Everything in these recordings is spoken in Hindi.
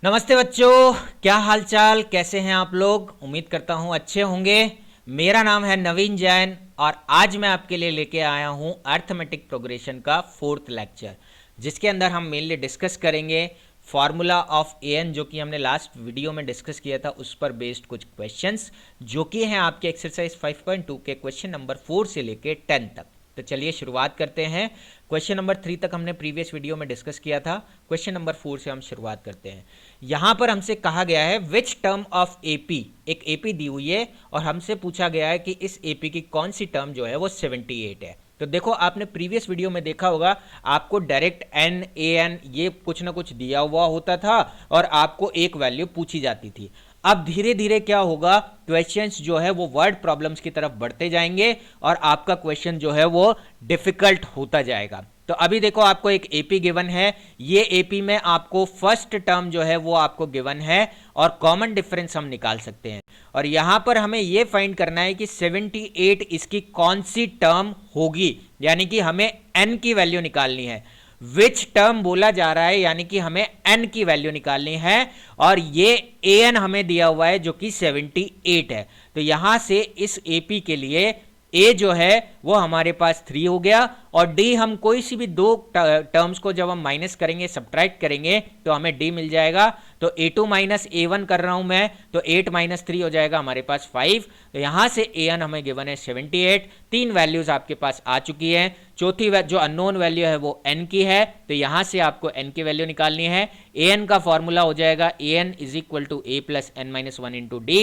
नमस्ते बच्चों, क्या हालचाल, कैसे हैं आप लोग। उम्मीद करता हूं अच्छे होंगे। मेरा नाम है नवीन जैन और आज मैं आपके लिए लेके आया हूं अर्थमेटिक प्रोग्रेशन का 4th लेक्चर, जिसके अंदर हम मेनली डिस्कस करेंगे फार्मूला ऑफ एन, जो कि हमने लास्ट वीडियो में डिस्कस किया था, उस पर बेस्ड कुछ क्वेश्चंस जो कि हैं आपके एक्सरसाइज 5.2 के क्वेश्चन नंबर 4 से लेके 10 तक। तो चलिए शुरुआत करते हैं। क्वेश्चन नंबर 3 तक हमने प्रीवियस वीडियो में डिस्कस किया था। क्वेश्चन नंबर 4 से हम शुरुआत करते हैं। यहां पर हमसे कहा गया है विच टर्म ऑफ एपी, एक एपी दी हुई है और हमसे पूछा गया है कि इस एपी की कौन सी टर्म जो है वो 78 है। तो देखो, आपने प्रीवियस वीडियो में देखा होगा, आपको डायरेक्ट एन ए एन ये कुछ ना कुछ दिया हुआ होता था और आपको एक वैल्यू पूछी जाती थी। अब धीरे धीरे क्या होगा, क्वेश्चंस जो है वो वर्ड प्रॉब्लम्स की तरफ बढ़ते जाएंगे और आपका क्वेश्चन जो है वो डिफिकल्ट होता जाएगा। तो अभी देखो, आपको एक एपी गिवन है, ये एपी में आपको फर्स्ट टर्म जो है वो आपको गिवन है और कॉमन डिफरेंस हम निकाल सकते हैं। और यहां पर हमें ये फाइंड करना है कि 78 इसकी कौन सी टर्म होगी, यानी कि हमें एन की वैल्यू निकालनी है। विच टर्म बोला जा रहा है, यानी कि हमें एन की वैल्यू निकालनी है और ये ए एन हमें दिया हुआ है जो कि 78 है। तो यहां से इस एपी के लिए ए जो है वो हमारे पास 3 हो गया और डी, हम कोई सी भी दो टर्म्स को जब हम माइनस करेंगे, सब्ट्रैक्ट करेंगे, तो हमें डी मिल जाएगा। तो a2 माइनस a1 कर रहा हूं मैं, तो 8 माइनस 3 हो जाएगा हमारे पास 5। तो यहां से an हमें गिवन है 78। 3 वैल्यूज आपके पास आ चुकी है। चौथी जो अननोन वैल्यू है वो n की है, तो यहां से आपको n की वैल्यू निकालनी है। an का फॉर्मूला हो जाएगा an is equal to a plus n minus 1 into D.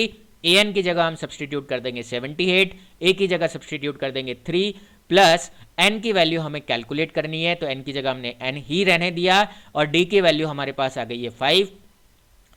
an की जगह हम सब्सटीट्यूट कर देंगे 78, a की जगह सब्सटीट्यूट कर देंगे 3 प्लस n की वैल्यू हमें कैलकुलेट करनी है, तो n की जगह हमने n ही रहने दिया और d की वैल्यू हमारे पास आ गई है 5।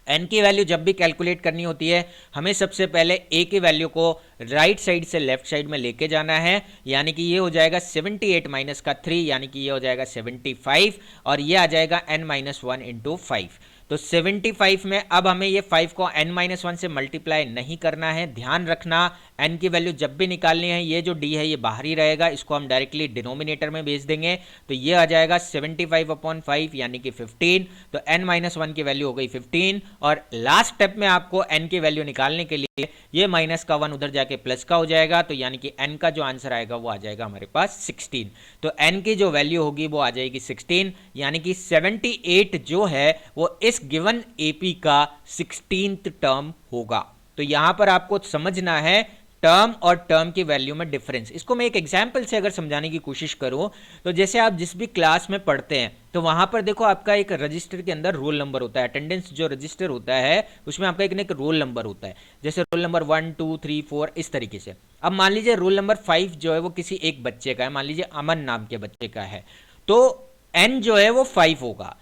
n की वैल्यू जब भी कैलकुलेट करनी होती है, हमें सबसे पहले a की वैल्यू को राइट साइड से लेफ्ट साइड में लेके जाना है, यानी कि ये हो जाएगा 78 माइनस का 3, यानी कि ये हो जाएगा 75 और ये आ जाएगा n माइनस 1 इंटू 5। तो 75 में अब हमें ये 5 को n माइनस 1 से मल्टीप्लाई नहीं करना है। ध्यान रखना, n की वैल्यू जब भी निकालनी है, ये जो d है ये बाहर ही रहेगा, इसको हम डायरेक्टली डिनोमिनेटर में भेज देंगे। तो ये आ जाएगा 75/5 यानी कि 15। तो n माइनस 1 की वैल्यू हो गई 15 और लास्ट स्टेप में आपको n की वैल्यू निकालने के लिए ये माइनस का 1 उधर जाके प्लस का हो जाएगा, तो यानी कि n का जो आंसर आएगा वो आ जाएगा हमारे पास 16। तो n की जो वैल्यू होगी वो आ जाएगी 16, यानी कि 78 जो है वो इस गिवन एपी का 16th टर्म होगा। तो यहां पर आपको समझना है टर्म और टर्म की वैल्यू में डिफरेंस। इसको मैं एक एग्जांपल से अगर समझाने की कोशिश करूं, तो जैसे आप जिस भी क्लास में पढ़ते हैं, तो वहां पर देखो आपका एक रजिस्टर के अंदर रोल नंबर होता है। अटेंडेंस जो रजिस्टर होता है उसमें आपका एक रोल नंबर होता है, जैसे रोल नंबर 1 2 3 4 इस तरीके से। अब मान लीजिए रोल नंबर 5 जो है वो किसी एक बच्चे का है, मान लीजिए अमन नाम के बच्चे का है, तो n जो है वो 5 होगा।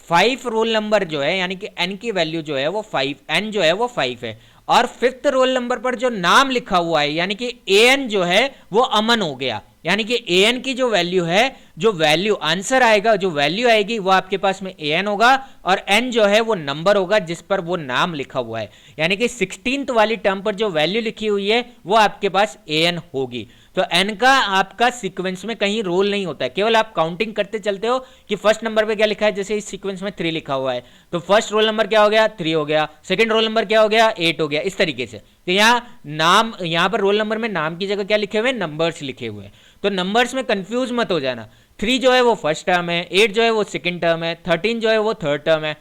5 रोल नंबर जो है, यानी कि n की वैल्यू जो है वो 5, n जो है वो 5 है और 5th रोल नंबर पर जो नाम लिखा हुआ है, यानी कि an जो है वो अमन हो गया। यानी कि an की जो वैल्यू है, जो वैल्यू आंसर आएगा, जो वैल्यू आएगी वो आपके पास में an होगा और n जो है वो नंबर होगा जिस पर वो नाम लिखा हुआ है। यानी कि 16th वाली टर्म पर जो वैल्यू लिखी हुई है वो आपके पास an होगी। तो n का आपका सीक्वेंस में कहीं रोल नहीं होता है, केवल आप काउंटिंग करते चलते हो कि फर्स्ट नंबर पे क्या लिखा है। जैसे इस सीक्वेंस में 3 लिखा हुआ है, तो फर्स्ट रोल नंबर क्या हो गया, 3 हो गया, सेकंड रोल नंबर क्या हो गया, 8 हो गया, इस तरीके से। तो यहाँ पर रोल नंबर में नाम की जगह क्या लिखे हुए हैं, नंबर्स लिखे हुए हैं। तो नंबर्स में कंफ्यूज मत हो जाना। 3 जो है वो फर्स्ट टर्म है, 8 जो है वो सेकंड टर्म है, 13 जो है वो थर्ड टर्म है।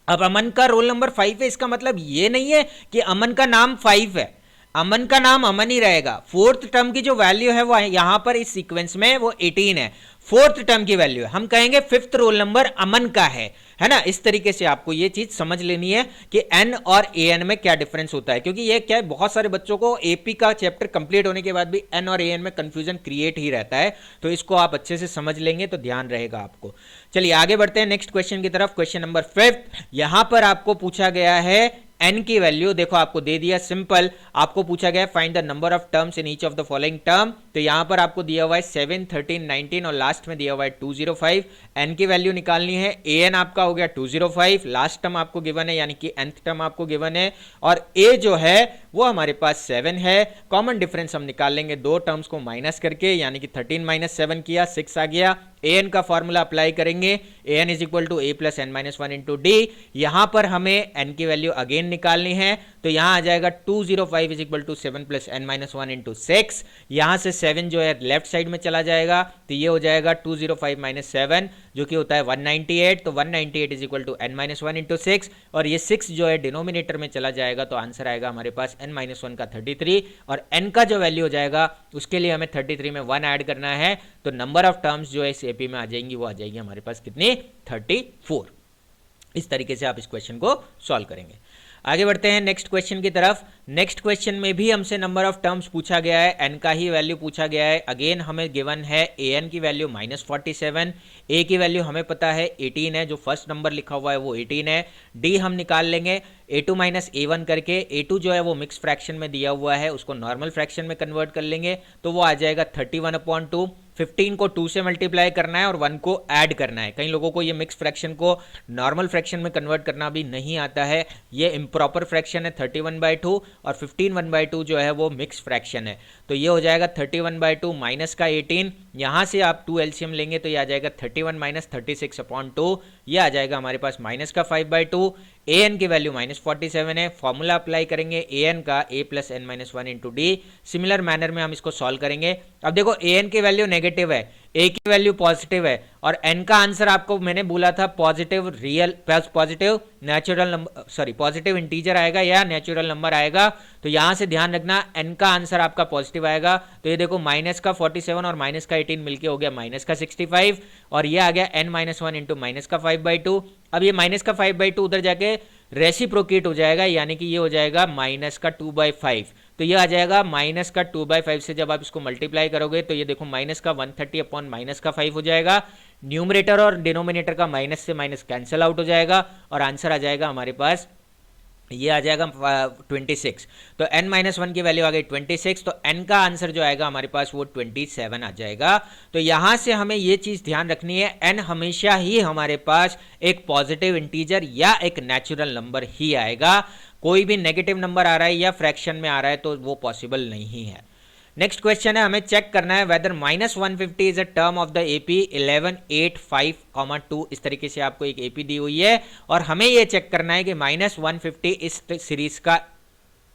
अब अमन का रोल नंबर 5 है, इसका मतलब ये नहीं है कि अमन का नाम 5 है, अमन का नाम अमन ही रहेगा। 4th टर्म की जो वैल्यू है वो यहां पर इस सीक्वेंस में वो 18 है, 4th टर्म की वैल्यू है। हम कहेंगे 5th रोल नंबर अमन का है ना। इस तरीके से आपको ये चीज समझ लेनी है कि n और an में क्या डिफरेंस होता है, क्योंकि ये क्या है, बहुत सारे बच्चों को एपी का चैप्टर कंप्लीट होने के बाद भी n और an में कंफ्यूजन क्रिएट ही रहता है। तो इसको आप अच्छे से समझ लेंगे तो ध्यान रहेगा आपको। चलिए आगे बढ़ते हैं नेक्स्ट क्वेश्चन की तरफ। क्वेश्चन नंबर 5, यहां पर आपको पूछा गया है n की वैल्यू, देखो आपको दे दिया सिंपल, आपको पूछा गया find the number of terms in each of the following term. तो यहां पर आपको दिया हुआ है 7 13 19 और लास्ट में दिया हुआ है 205। n की वैल्यू निकालनी है, an आपका हो गया 205, लास्ट टर्म आपको गिवन है यानी कि nth टर्म आपको गिवन है और a जो है वो हमारे पास 7 है। कॉमन डिफरेंस हम निकाल लेंगे दो टर्म्स को माइनस करके, यानी कि 13 माइनस 7 किया 6 आ गया। an का फॉर्मूला अप्लाई करेंगे, an is equal to a plus N minus one into D. यहां पर हमें n की वैल्यू अगेन निकालनी है, तो यहां आ जाएगा 205 is equal to 7 plus N minus one into 6। यहां से 7 जो है लेफ्ट साइड में चला जाएगा, तो ये हो जाएगा 205 माइनस 7 जो कि होता है 198। तो 198 is equal to n minus one into 6, और ये 6 जो है डिनोमिनेटर में चला जाएगा, तो आंसर आएगा हमारे पास n माइनस वन का 33, और n का जो वैल्यू हो जाएगा उसके लिए हमें 33 में 1 ऐड करना है, तो नंबर ऑफ टर्म्स जो है इस एपी में आ जाएंगी, वो आ जाएगी हमारे पास कितनी 34। इस तरीके से आप इस क्वेश्चन को सॉल्व करेंगे। आगे बढ़ते हैं नेक्स्ट क्वेश्चन की तरफ। नेक्स्ट क्वेश्चन में भी हमसे नंबर ऑफ टर्म्स पूछा गया है, n का ही वैल्यू पूछा गया है। अगेन हमें गिवन है an की वैल्यू -47, a की वैल्यू हमें पता है 18 है, जो फर्स्ट नंबर लिखा हुआ है वो 18 है। d हम निकाल लेंगे a2 माइनस a1 करके। a2 जो है वो मिक्स फ्रैक्शन में दिया हुआ है, उसको नॉर्मल फ्रैक्शन में कन्वर्ट कर लेंगे, तो वो आ जाएगा 31/2। 15 को 2 से मल्टीप्लाई करना है और 1 को ऐड करना है। कई लोगों को ये मिक्स फ्रैक्शन को नॉर्मल फ्रैक्शन में कन्वर्ट करना भी नहीं आता है, ये इम्प्रॉपर फ्रैक्शन है 31/2, और 15 1/2 जो है वो मिक्स फ्रैक्शन है। तो ये हो जाएगा 31/2 माइनस का 18, यहाँ से आप 2 एलसीएम लेंगे तो ये आ जाएगा 31 माइनस 36/2, ये आ जाएगा हमारे पास माइनस का 5/2। an की वैल्यू -47 है, फॉर्मूला अप्लाई करेंगे an का a plus N minus one into d. Similar manner में हम इसको सॉल्व करेंगे। अब देखो an की वैल्यू नेगेटिव है, a की वैल्यू पॉजिटिव है, और n का आंसर आपको मैंने बोला था positive real positive natural number, sorry positive integer आएगा या नेचुरल नंबर आएगा। तो यहां से ध्यान रखना n का आंसर आपका पॉजिटिव आएगा। तो ये देखो माइनस का 47 और माइनस का 18 मिलके हो गया माइनस का 65, और ये आ गया n minus one into minus का 5/2। अब ये माइनस का 5/2 उधर जाके रेसिप्रोकेट हो जाएगा, यानी कि ये हो जाएगा माइनस का 2/5। तो ये आ जाएगा माइनस का 2/5 से जब आप इसको मल्टीप्लाई करोगे तो ये देखो माइनस का 130 अपॉन माइनस का 5 हो जाएगा। न्यूमरेटर और डिनोमिनेटर का माइनस से माइनस कैंसिल आउट हो जाएगा, और आंसर आ जाएगा हमारे पास, ये आ जाएगा 26। तो n माइनस वन की वैल्यू आ गई 26, तो n का आंसर जो आएगा हमारे पास वो 27 आ जाएगा। तो यहां से हमें ये चीज ध्यान रखनी है, n हमेशा ही हमारे पास एक पॉजिटिव इंटीजर या एक नेचुरल नंबर ही आएगा। कोई भी नेगेटिव नंबर आ रहा है या फ्रैक्शन में आ रहा है तो वो पॉसिबल नहीं है। नेक्स्ट क्वेश्चन है, हमें चेक करना है whether -150 is a term of the AP 11 8 5, 2। इस तरीके से आपको एक एपी दी हुई है, और हमें यह चेक करना है कि -150 इस सीरीज का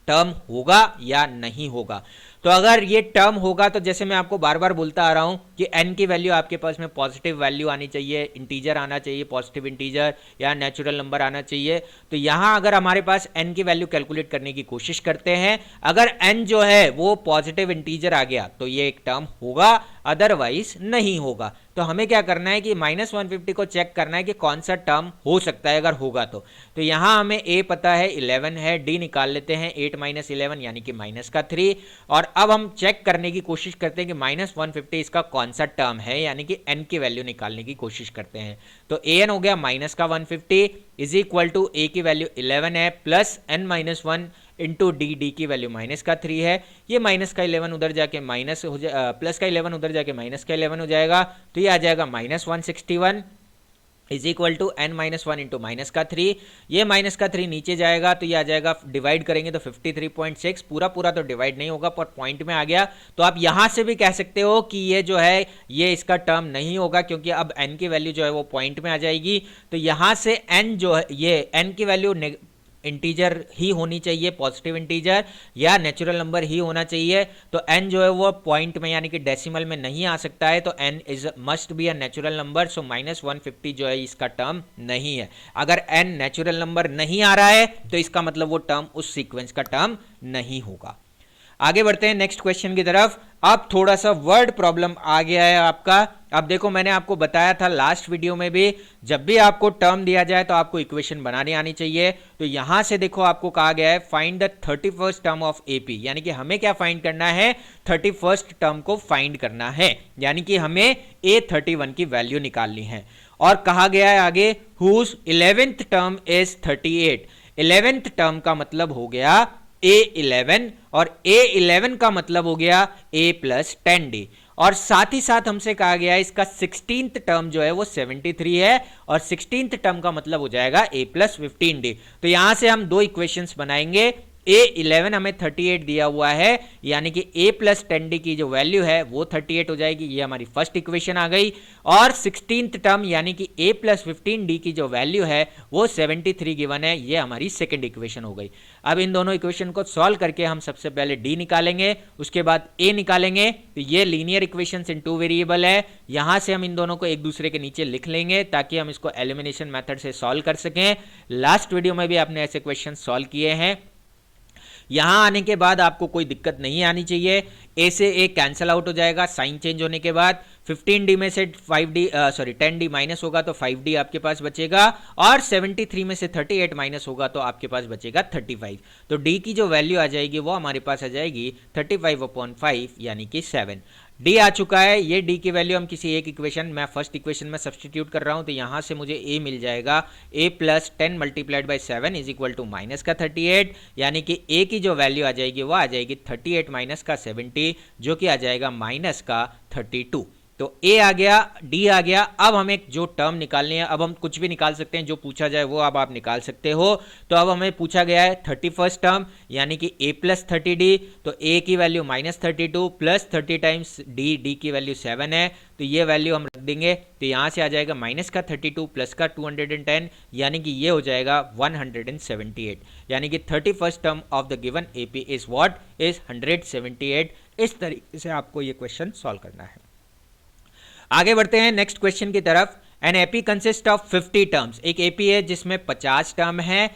टर्म होगा या नहीं होगा। तो अगर ये टर्म होगा तो जैसे मैं आपको बार बार बोलता आ रहा हूं कि n की वैल्यू आपके पास में पॉजिटिव वैल्यू आनी चाहिए, इंटीजर आना चाहिए, पॉजिटिव इंटीजर या नेचुरल नंबर आना चाहिए। तो यहां अगर हमारे पास n की वैल्यू कैलकुलेट करने की कोशिश करते हैं, अगर n जो है वो पॉजिटिव इंटीजर आ गया तो ये एक टर्म होगा, अदरवाइज नहीं होगा। तो हमें क्या करना है कि -150 को चेक करना है कि कौन सा टर्म हो सकता है अगर होगा तो यहां हमें a पता है 11 है, d निकाल लेते हैं 8 माइनस 11 यानी कि माइनस का 3, और अब हम चेक करने की कोशिश करते हैं कि -150 इसका कौन सा टर्म है, यानी कि n की वैल्यू निकालने की कोशिश करते हैं। तो an हो गया माइनस का 150 इज इक्वल टू a की वैल्यू 11 है plus n minus one into D की वैल्यू माइनस का 3 है। ये माइनस का 11 उधर जाके माइनस हो जाए, प्लस का 11 उधर जाके माइनस का 11 हो जाएगा, तो ये आ जाएगा -161 is equal to n minus one into minus का 3। ये माइनस का 3 नीचे जाएगा तो ये आ जाएगा, डिवाइड करेंगे तो 53.6, पूरा पूरा तो डिवाइड नहीं होगा पर पॉइंट में आ गया। तो आप यहां से भी कह सकते हो कि ये जो है ये इसका टर्म नहीं होगा, क्योंकि अब n की वैल्यू जो है वो पॉइंट में आ जाएगी। तो यहां से n जो है, ये n की वैल्यू इंटीजर ही होनी चाहिए, पॉजिटिव इंटीजर या नेचुरल नंबर ही होना चाहिए। तो n जो है वो पॉइंट में यानी कि डेसिमल में नहीं आ सकता है, तो n is must be a natural number. So -150 जो है इसका टर्म नहीं है। अगर n नेचुरल नंबर नहीं आ रहा है तो इसका मतलब वो टर्म उस सीक्वेंस का टर्म नहीं होगा। आगे बढ़ते हैं नेक्स्ट क्वेश्चन की तरफ। अब थोड़ा सा वर्ड प्रॉब्लम आ गया है आपका। अब देखो मैंने आपको बताया था लास्ट वीडियो में भी, जब भी आपको टर्म दिया जाए तो आपको इक्वेशन बनानी आनी चाहिए। तो यहां से देखो आपको कहा गया है find the 31st term of AP, यानी कि हमें क्या फाइंड करना है, 31st टर्म को फाइंड करना है, यानी कि हमें A31 की वैल्यू निकालनी है। और कहा गया है आगे whose 11th term is 38। 11th term का मतलब हो गया A11 और A11 का मतलब हो गया A प्लस 10D। और साथ ही साथ हमसे कहा गया है इसका 16th टर्म जो है वो 73 है, और 16th टर्म का मतलब हो जाएगा A प्लस 15D। तो यहां से हम दो इक्वेशंस बनाएंगे, A11 हमें 38 दिया हुआ है, यानी कि A प्लस 10D की जो वैल्यू है वो 38 हो जाएगी। ये हमारी फर्स्ट इक्वेशन आ गई। और 16th टर्म यानी कि A प्लस 15D की जो वैल्यू है वो 73 गिवन है, ये हमारी सेकेंड इक्वेशन हो गई। अब इन दोनों इक्वेशन को सॉल्व करके हम सबसे पहले D निकालेंगे, उसके बाद A निकालेंगे। तो ये linear equation in two variable है, यहां से हम इन दोनों को एक दूसरे के नीचे लिख लेंगे ताकि हम इसको एलिमिनेशन मेथड से सॉल्व कर सकें। लास्ट वीडियो में भी आपने ऐसे क्वेश्चन सॉल्व किए हैं। यहां आने के बाद आपको कोई दिक्कत नहीं आनी चाहिए। ए से ए कैंसल आउट हो जाएगा साइन चेंज होने के बाद। 15D में से 10D माइनस होगा तो 5D आपके पास बचेगा, और 73 में से 38 माइनस होगा तो आपके पास बचेगा 35। तो D की जो वैल्यू आ जाएगी वो हमारे पास आ जाएगी 35/5 यानी कि 7। डी आ चुका है। ये डी की वैल्यू हम किसी एक इक्वेशन, मैं फर्स्ट इक्वेशन में सब्सटीट्यूट कर रहा हूं, तो यहां से मुझे ए मिल जाएगा। A plus 10 multiplied by 7 is equal to minus का 38, यानी कि ए की जो वैल्यू आ जाएगी वो आ जाएगी 38 माइनस का 70, जो कि आ जाएगा माइनस का 32। तो ए आ गया, डी आ गया। अब हमें जो टर्म निकालनी है, अब हम कुछ भी निकाल सकते हैं, जो पूछा जाए वो अब आप निकाल सकते हो। तो अब हमें पूछा गया है 31st टर्म यानी कि a प्लस 30d, तो a की value minus 32 plus 30 times d की वैल्यू 7 है, तो ये वैल्यू हम रख देंगे। तो यहाँ से आ जाएगा माइनस का 32 प्लस का 210, यानी कि ये हो जाएगा 178, यानी कि 31st term of the given AP is what is 178। इस तरीके से आपको ये क्वेश्चन सॉल्व करना है। आगे बढ़ते हैं नेक्स्ट क्वेश्चन की तरफ। An AP consist of 50 terms, एक एपी है जिसमें 50 टर्म है,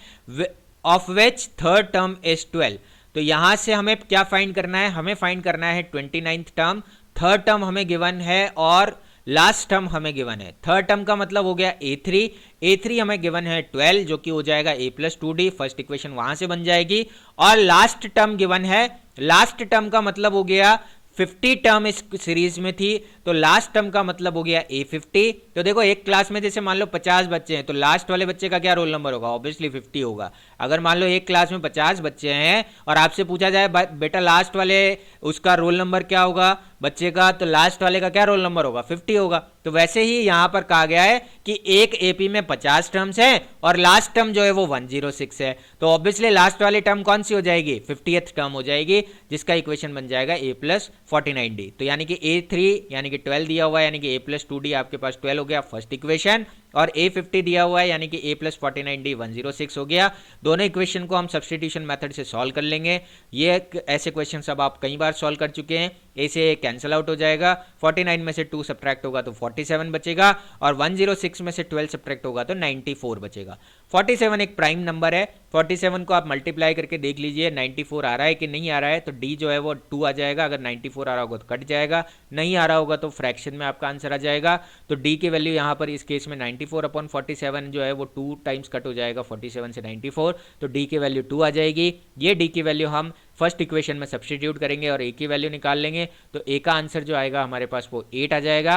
of which third term is 12। तो यहां से हमें क्या फाइंड करना है, हमें फाइंड करना है 29th टर्म। थर्ड टर्म हमें गिवन है और लास्ट टर्म हमें गिवन है। थर्ड टर्म का मतलब हो गया A3 हमें गिवन है 12, जो कि हो जाएगा A plus 2D, first equation वहां से बन जाएगी। और लास्ट टर्म गिवन है, लास्ट टर्म का मतलब हो गया 50 टर्म इस सीरीज में थी, तो लास्ट टर्म का मतलब हो गया A50। तो देखो एक क्लास में जैसे मान लो 50 बच्चे हैं, तो लास्ट वाले बच्चे का क्या रोल नंबर होगा, ऑब्वियसली 50 होगा। अगर मान लो एक क्लास में 50 बच्चे हैं और आपसे पूछा जाए बेटा लास्ट वाले उसका रोल नंबर क्या होगा बच्चे का, तो लास्ट वाले का क्या रोल नंबर होगा, 50 होगा। तो वैसे ही यहां पर कहा गया है कि एक एपी में 50 टर्म्स हैं और लास्ट टर्म जो है वो 106 है, तो ऑब्वियसली लास्ट वाली टर्म कौन सी हो जाएगी, 50th टर्म हो जाएगी, जिसका इक्वेशन बन जाएगा A प्लस 49D। तो यानी कि A3 यानी कि 12 दिया हुआ है, यानी कि A प्लस 2D आपके पास 12 हो गया फर्स्ट इक्वेशन, और A50 दिया हुआ है यानी कि A प्लस 49D 106 हो गया। दोनों इक्वेशन को हम सब्सटीट्यूशन मेथड से सॉल्व कर लेंगे। ये ऐसे क्वेश्चन अब आप कई बार सॉल्व कर चुके हैं। ए से कैंसिल आउट हो जाएगा, 49 में से 2 सब्ट्रैक्ट होगा तो 47 बचेगा, और 106 में से 12 सब्ट्रैक्ट होगा तो 94 बचेगा। 47 एक प्राइम नंबर है, 47 को आप मल्टीप्लाई करके देख लीजिए 94 आ रहा है कि नहीं आ रहा है, तो डी जो है वो 2 आ जाएगा। अगर 94 आ रहा होगा तो कट जाएगा, नहीं आ रहा होगा तो फ्रैक्शन में आपका आंसर आ जाएगा। तो डी की वैल्यू यहाँ पर इस केस में 94/47 जो है वो 2 टाइम्स कट हो जाएगा 47 से 94, तो डी की वैल्यू 2 आ जाएगी। ये डी की वैल्यू हम फर्स्ट इक्वेशन में सब्सटीट्यूट करेंगे और ए की वैल्यू निकाल लेंगे, तो ए का आंसर जो आएगा हमारे पास वो 8 आ जाएगा।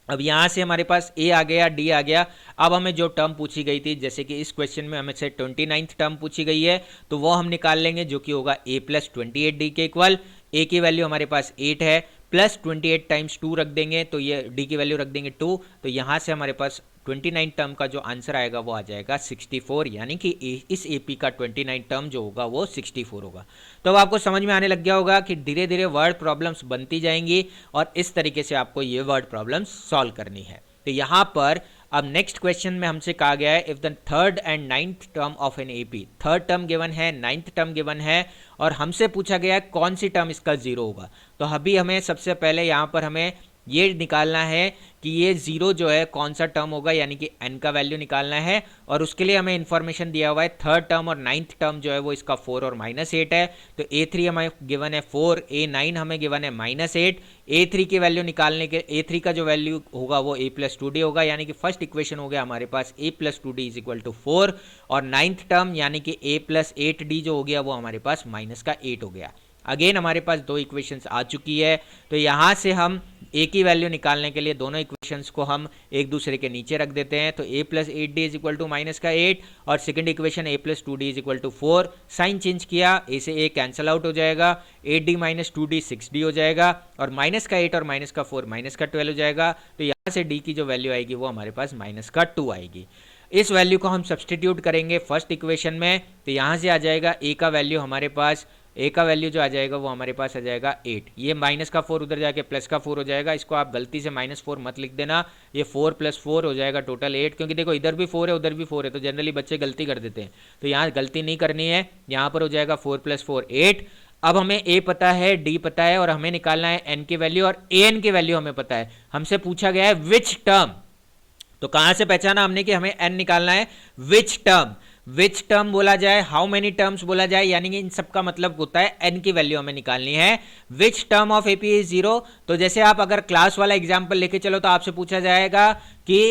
अब यहां से हमारे पास ए आ गया, डी आ गया। अब हमें जो टर्म पूछी गई थी, जैसे कि इस क्वेश्चन में हमें से 29th टर्म पूछी गई है, तो वो हम निकाल लेंगे, जो कि होगा A प्लस 28D के इक्वल। ए की वैल्यू हमारे पास 8 है, प्लस 28 टाइम्स 2 रख देंगे, तो ये डी की वैल्यू रख देंगे 2, तो यहां से हमारे पास 29 टर्म का जो आंसर आएगा वो आ जाएगा 64, यानी कि इस एपी का 29 टर्म जो होगा वो 64 होगा। तो अब आपको समझ में आने लग गया होगा कि धीरे धीरे वर्ड प्रॉब्लम्स बनती जाएंगी और इस तरीके से आपको ये वर्ड प्रॉब्लम्स सॉल्व करनी है। तो यहाँ पर अब नेक्स्ट क्वेश्चन में हमसे कहा गया है, if the third and 9th term of an AP, third term given है, 9th टर्म गिवन है, और हमसे पूछा गया है कौन सी टर्म इसका जीरो होगा। तो अभी हमें सबसे पहले यहाँ पर हमें ये निकालना है कि ये जीरो जो है कौन सा टर्म होगा, यानी कि n का वैल्यू निकालना है, और उसके लिए हमें इन्फॉर्मेशन दिया हुआ है थर्ड टर्म और 9th टर्म जो है वो इसका 4 और -8 है। तो A3 हमें गिवन है 4, A9 हमें गिवन है -8। A3 की वैल्यू निकालने के, A3 का जो वैल्यू होगा वो A प्लस 2D होगा, यानी कि फर्स्ट इक्वेशन हो गया हमारे पास A plus 2D is equal to 4, और 9th टर्म यानी कि A प्लस 8D जो हो गया वो हमारे पास -8 हो गया। अगेन हमारे पास दो इक्वेशंस आ चुकी है, तो यहाँ से हम ए की वैल्यू निकालने के लिए दोनों इक्वेशंस को हम एक दूसरे के नीचे रख देते हैं। तो A plus 8D is equal to -8, और second equation A plus 2D is equal to 4। Sign change किया, A से A कैंसिल आउट हो जाएगा, 8D माइनस 2D 6D हो जाएगा, और -8 और -4 -12 हो जाएगा। तो यहाँ से D की जो वैल्यू आएगी वो हमारे पास -2 आएगी। इस वैल्यू को हम सब्सटीट्यूट करेंगे फर्स्ट इक्वेशन में, तो यहाँ से आ जाएगा a का वैल्यू हमारे पास, a का वैल्यू जो आ जाएगा वो हमारे पास आ जाएगा 8। ये माइनस का 4 उधर जाके प्लस का 4 हो जाएगा, इसको आप गलती से -4 मत लिख देना, ये 4 + 4 हो जाएगा टोटल 8, क्योंकि देखो इधर भी 4 है उधर भी 4 है, तो जनरली बच्चे गलती कर देते हैं, तो यहाँ गलती नहीं करनी है, यहाँ पर हो जाएगा 4 + 4 8। अब हमें a पता है, d पता है, और हमें निकालना है n की वैल्यू, और an की वैल्यू हमें पता है। हमसे पूछा गया है विच टर्म, तो कहां से पहचाना हमने कि हमें n निकालना है, विच टर्म। विच टर्म बोला जाए, हाउ मेनी टर्म्स बोला जाए, यानी कि इन सब का मतलब होता है n की वैल्यू हमें निकालनी है। Which term of AP is 0, तो जैसे आप अगर क्लास वाला एग्जाम्पल लेके चलो तो आपसे पूछा जाएगा कि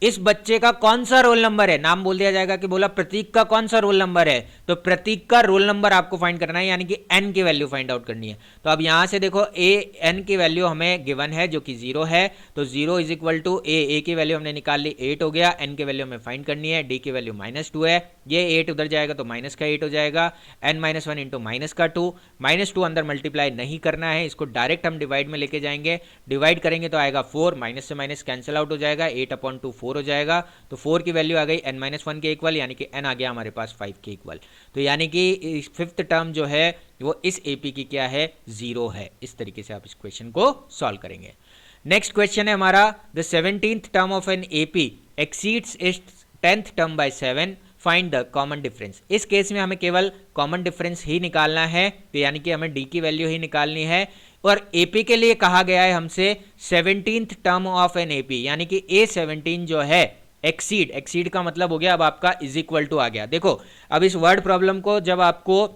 इस बच्चे का कौन सा रोल नंबर है, नाम बोल दिया जाएगा कि बोला प्रतीक का कौन सा रोल नंबर है, तो प्रतीक का रोल नंबर आपको फाइंड करना है, यानी कि n की वैल्यू फाइंड आउट करनी है। तो अब यहां से देखो n की वैल्यू हमें गिवन है जो कि 0 है, तो 0 = a की वैल्यू हमने निकाल ली 8 हो गया, n की वैल्यू हमें फाइंड करनी है, d की वैल्यू -2 है, ये 8 उधर जाएगा तो माइनस का 8 हो जाएगा, n - 1 × -2, -2 अंदर मल्टीप्लाई नहीं करना है, इसको डायरेक्ट हम डिवाइड में लेके जाएंगे, डिवाइड करेंगे तो आएगा 4, माइनस से माइनस कैंसिल आउट हो जाएगा, 8/2 4 हो जाएगा, तो 4 की वैल्यू आ गई n - 1 के इक्वल, यानी कि n आ गया हमारे पास 5 के इक्वल। तो यानी कि फिफ्थ टर्म जो है वो इस AP की क्या है, 0 है। इस तरीके से आप इस क्वेश्चन को सॉल्व करेंगे। नेक्स्ट क्वेश्चन है हमारा, the 17th term of an AP exceeds its 10th term by 7, find the common difference. इस केस में हमें केवल कॉमन डिफरेंस ही निकालना है, तो यानी कि हमें d की वैल्यू ही निकालनी है, और AP के लिए कहा गया है हमसे 17th term of an AP, यानी कि A17 जो है एक्सीड का मतलब हो गया अब आपका इज इक्वल टू आ गया। देखो अब इस वर्ड प्रॉब्लम को जब आपको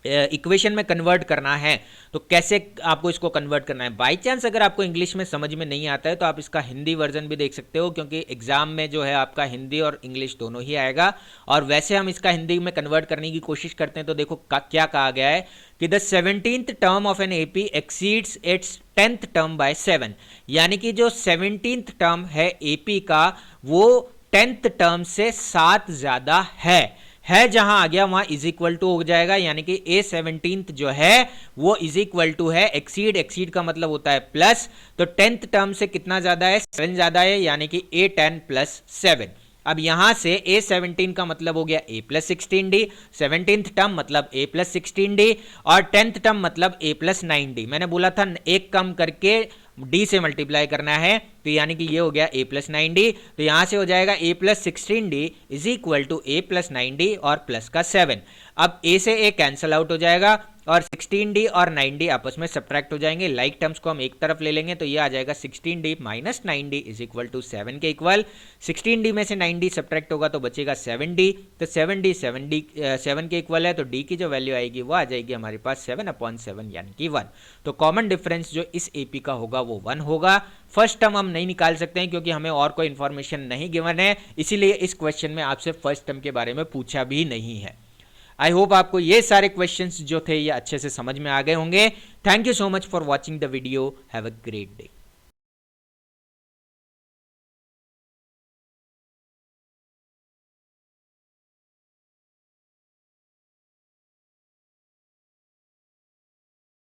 इक्वेशन में कन्वर्ट करना है तो कैसे आपको इसको कन्वर्ट करना है। बाय चांस अगर आपको इंग्लिश में समझ में नहीं आता है तो आप इसका हिंदी वर्जन भी देख सकते हो, क्योंकि एग्जाम में जो है आपका हिंदी और इंग्लिश दोनों ही आएगा, और वैसे हम इसका हिंदी में कन्वर्ट करने की कोशिश करते हैं। तो देखो क्या कहा गया है कि the 17th term of an AP exceeds its 10th term by 7, यानी कि जो 17th टर्म है AP का वो 10th टर्म से 7 ज्यादा है जहां आ गया वहां इज इक्वल टू हो जाएगा, यानी कि A17 जो है वो इज इक्वल टू है एक्सीड का मतलब होता है प्लस, तो 10th टर्म से कितना ज्यादा है, 7 ज्यादा है, यानी कि A10 + 7। अब यहां से A17 का मतलब हो गया A + 16D, 17th टर्म मतलब A + 16D, और 10th टर्म मतलब A + 9D। मैंने बोला था एक कम करके D से मल्टीप्लाई करना है, तो यानी कि ये हो गया A + 9D, तो यहां से हो जाएगा A + 16D is equal to A + 9D और प्लस का 7। अब A से A कैंसल आउट हो जाएगा और 16D और 9D आपस में सब्ट्रैक्ट हो जाएंगे, लाइक टर्म्स को हम एक तरफ ले लेंगे, तो ये आ जाएगा 16D - 9D is equal to 7 के इक्वल। 16D में से 9D सब्ट्रैक्ट होगा तो बचेगा 7D, तो 7D 7 के इक्वल है, तो D की जो वैल्यू आएगी वो आ जाएगी हमारे पास 7/7 यानी कि 1। तो कॉमन डिफरेंस जो इस AP का होगा वो 1 होगा। फर्स्ट टर्म हम नहीं निकाल सकते हैं क्योंकि हमें और कोई इन्फॉर्मेशन नहीं गिवन है, इसीलिए इस क्वेश्चन में आपसे फर्स्ट टर्म के बारे में पूछा भी नहीं है। आई होप आपको ये सारे क्वेश्चंस जो थे ये अच्छे से समझ में आ गए होंगे। Thank you so much for watching the video. Have a great day.